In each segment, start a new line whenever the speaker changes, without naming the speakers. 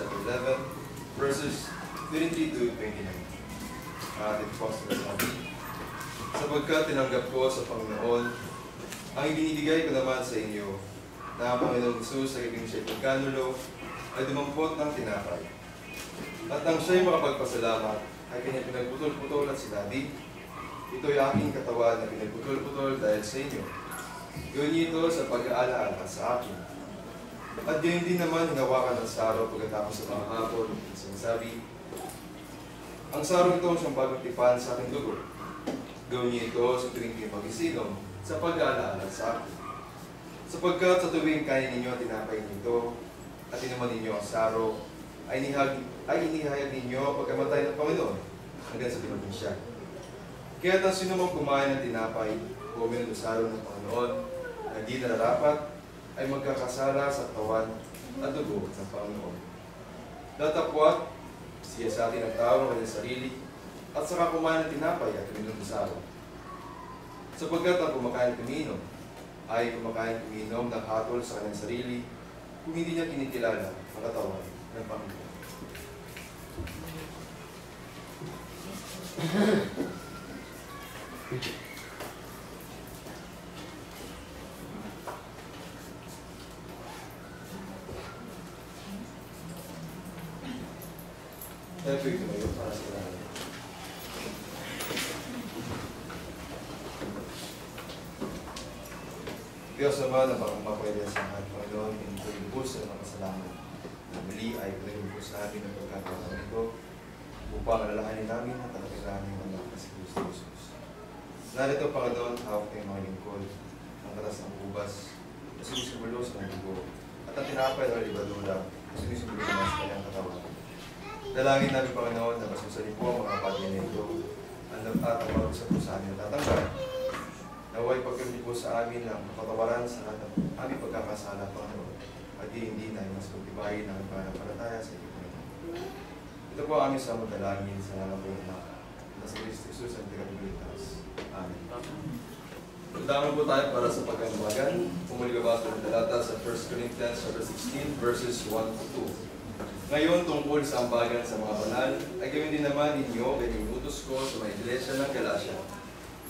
chapter 11, verses 23 to 29. Atin po ang sinasabi. Sapagkat tinanggap ko sa Panginoon ang ibinibigay ko naman sa inyo na ang Panginoong Jesus ay ibig siya'y pagkanulo ay dumampot ng tinapay. At nang siya'y makapagpasalamat ay kanyang pinagputol-putol at sinabi, ito'y aking katawan na pinagputol-putol dahil sa inyo. Gawin niyo ito sa pag-aalaala sa akin. At gayon din naman hinawakan ng saro pagkatapos sa mga hapon. Sinasabi, ang saro ito siyang bagong tipan sa aking dugo. Gawin niyo ito sa tuwing kayo mag-isinom sa pag-aalaala sa akin. Sapagkat sa tuwing kain ninyo at tinapay nito at inuman ninyo ang saro, ay inihayag ninyo pagkamatay ng Panginoon hanggang sa dumating siya. Kaya ang sinumang kumain ng tinapay o uminom ng saro ng Panginoon na di nararapat ay magkakasala sa katawan at dugo ng Panginoon. Datapwat siya sa atin ang tao ng kanyang sarili at saka kumain ng tinapay at uminom ng saro. Sapagkat ang kumakain at uminom ay kumakain at uminom ng hatol sa kanyang sarili kung hindi niya kinikilala ang katawan ng Panginoon. Perfect na yun para sa lahat. Diyos naman na mapapwede sa lahat, Panginoon, hindi ko lubos na makasalamat. Na muli ay pinagubos namin ang pagkakataon nito upang alalahanin namin ang katakilanin ng mga si Kristo Jesus. Narito, Panginoon, hawak ng mga lingkod, ang katas ng ubas, na sumisimulo sa mga dugo, at ang tinapay ng libadura, na sumisimulo sa kanyang katawan. Dalangin namin, Panginoon, na masusanin po ang mga bagay na ito, at ang mga sa po sa amin tatanggal. Naway pagkamit po sa amin ng kapatawaran sa lahat ng aming pagkakasala, Panginoon, at hindi na mas pagtibayin ang pananampalataya sa iyo, Panginoon. Ito po ang aming samang-dalangin sa nalang po ng na sa Kristo Jesus ang tagapagligtas. Amen. Tandaan po tayo para sa pagkambagan. Pumuli ka ba ng talata sa 1 Corinthians 16, verses 1 to 2. Ngayon, tungkol sa ambagan sa mga banal, ay gawin din naman ninyo kaya inutos ko sa mga iglesia ng Galacia.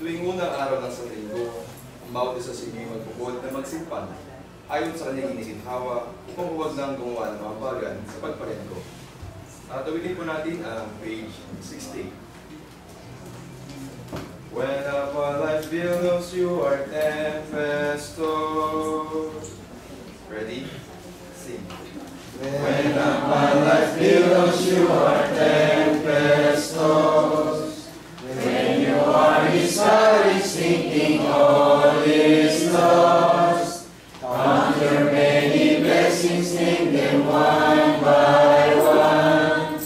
Tuwing unang araw ng Sanlinggo, ang bawat isa sa inyo magpupod na magsimpan, ayon sa kanyang iniginhawa, upang huwag nang gumawa ng mga ambagan sa pagparento. Tawidin po natin ang page 60. When upon life billows you are tempestuous. Ready? Sing.
When upon life billows you are tempestuous, when you are discouraged thinking all is lost, count your many blessings, name them one by one,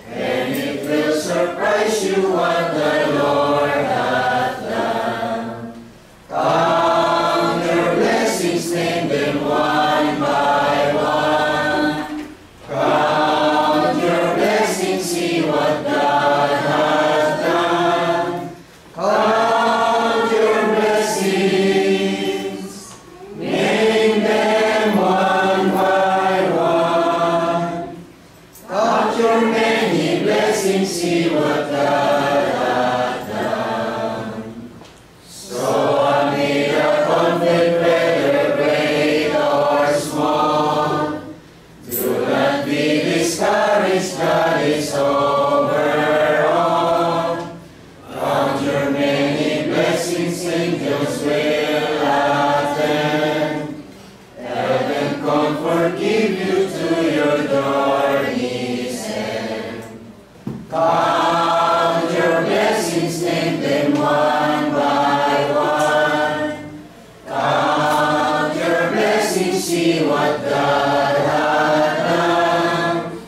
and it will surprise you what the Lord hath done. Count your blessings, name them one by one. Count your blessings, see what God has done. Count your blessings, name them one by one. Count your many blessings, see what God hath done. So amid a conflict, whether great or small, do not be discouraged, God is over all. Count your many blessings, angels will attend. Heaven comfort give you to your journey's end. Count your blessings, name them one by one. Count your blessings, see what God hath done.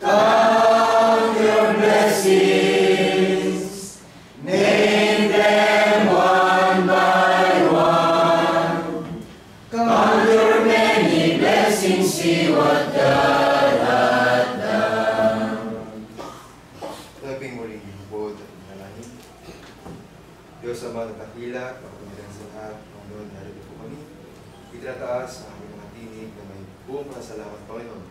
Count your blessings, name them one by one. Count your many blessings, see what God hath done.
Labing muling lingkod at manalangin. Diyos Ama ng dakila, kapatuloyan sa lahat, Panginoon, narito po kami. Itinataas ang aming mga tinig na may buong pasalamat, Panginoon,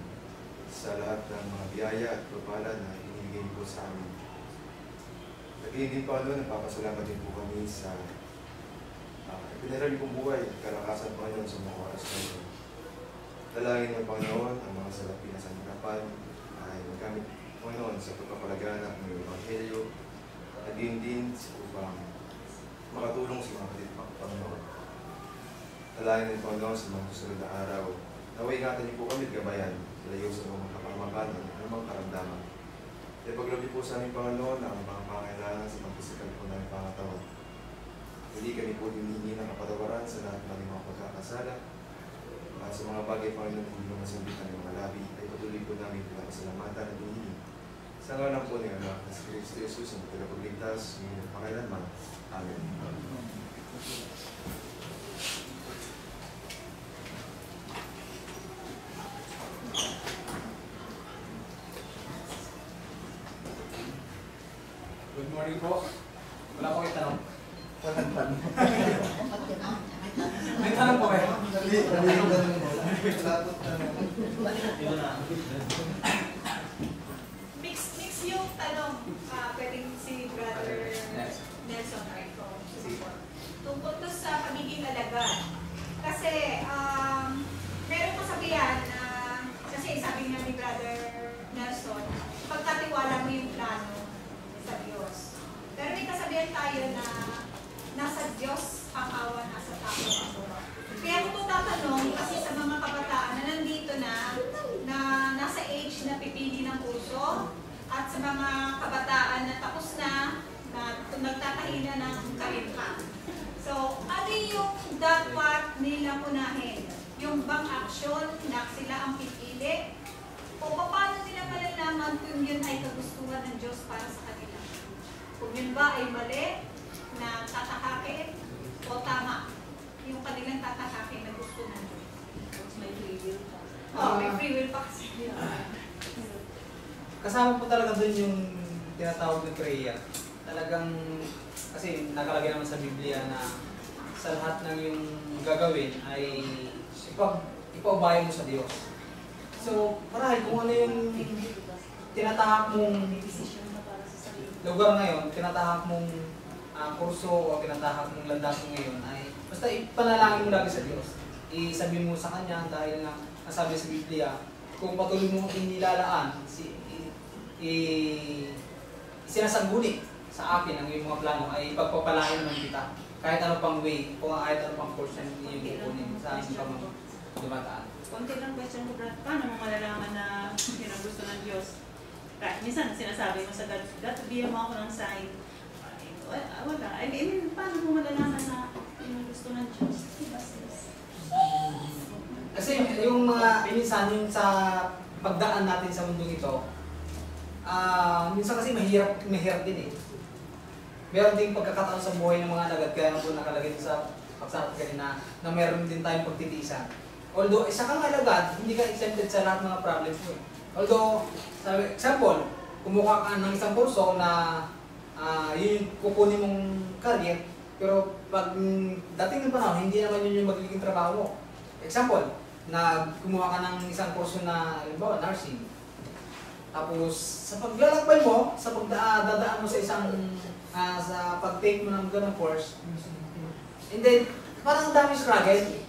sa lahat ng mga biyaya at pagpala na inibigay po sa amin. Lagi din Panginoon, nagpapasalamat din po kami sa pinarali kong buhay at kalakasan Panginoon sa mga oras na ito. Dalangin ng Panginoon ang mga salapi na sa harapan ay magamit Panginoon sa pagpapalaganap ng Ebanghelyo at din upang makatulong sa mga kapatid Panginoon. Dalangin ng Panginoon sa mga susunod na araw. Naway ingatan niyo po kami at gabayan, ilayo sa mga kapamakanan ng mga karamdaman. Ipaglabi po sa aming Panginoon ang mga pangailangan sa pagpisikal po ng pangatawan. Hindi kami po hinihingi ng kapatawaran sa lahat ng mga pagkakasala. Sa mga bagay Panginoon hindi mo masambitan ng mga labi, ay patuloy po namin pinapasalamatan at hinihingi. Sa ngalan po ng anak na si Kristo Jesus ang tagapagligtas, ngayon at pakailanman. Amen.
Good morning po. Wala ko kayo tanong.
Walang tanong.
May tanong po kayo?
Mix yung tanong, pwedeng si Brother Nelson Rico. Tungkol to sa pagiging alagad. Kasi, meron kasabihan na, kasi sabi nga ni Brother Nelson, pagkatiwala mo yung plano sa Diyos. Pero may kasabihan tayo na nasa Diyos ang awa, nasa tao ang awa. Kaya ako tatanong kasi sa mga kabataan na nandito na nasa age na pipili ng kurso at sa mga kabataan na tapos na nagtatahi na ng kalimka. So, ano yung dapat nila unahin? Yung bang aksyon na sila ang pipili? O paano nila malalaman kung yun ay kagustuhan ng Diyos para sa kanila? Kung yun ba ay mali na tatahakin o tama yung kanilang tatahakin na gusto ng Diyos?
May free will pa.
May free will pa kasi.
Kasama po talaga dun yung tinatawag ng prayer. Talagang, kasi nakalagay naman sa Biblia na sa lahat ng yung gagawin ay ipaubayan mo sa Diyos. So, marahil kung ano yung tinatahak mong lugar ngayon, tinatahak mong kurso o tinatahak mong landas mo ngayon ay basta ipanalangin mo lagi sa Diyos. Isabihin mo sa Kanya dahil na nasabi sa Biblia, kung patuloy mo inilalaan, sinasangguni sa akin ang iyong mga plano ay pagpapalain naman kita. Kahit ano pang way, kung kahit ano pang course na iyong kukunin sa ating pang dumataan.
Konti lang question ko, Brad. Paano mo malalaman na yun ang gusto ng Diyos? Kahit minsan sinasabi mo sa God, bigyan mo ako ng sign. Wala. I mean, paano mo malalaman na yun ang gusto ng Diyos?
Kasi yung mga, minsan yung sa pagdaan natin sa mundong ito, minsan kasi mahirap din eh. Meron ding pagkakataon sa buhay ng mga alagad, kaya po nakalagay sa pagsarap kanina na meron din tayong pagtitiisan. Although, isa kang alagad, hindi ka exempted sa lahat ng mga problems mo eh. Although, sabi, example, kumuha ka ng isang kurso na yun yung kukunin mong career, pero pag dating ng panahon, hindi naman yun yung magiging trabaho mo. Example, na kumuha ka ng isang kurso na, halimbawa, nursing. Tapos, sa paglalakbay mo, sa pagdadaan mo sa isang, sa pag-take mo ng ganong course, and then, parang dami struggle.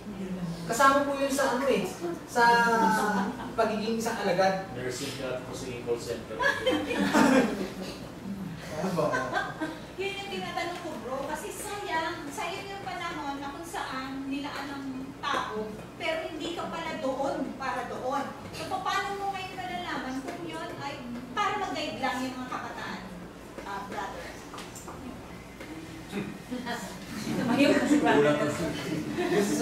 Kasama po yun sa ano eh, sa pagiging isang alagad.
Nursing ka at sige call center.
Yun yung tinatanong ko, bro, kasi sayang yung panahon na kung saan nilaan ng tao, pero hindi ka pala doon para doon. So, paano mo ngayon malalaman kung yun ay para mag-guide lang yung mga kabataan, brother?
Mahirap na si Brad.
This is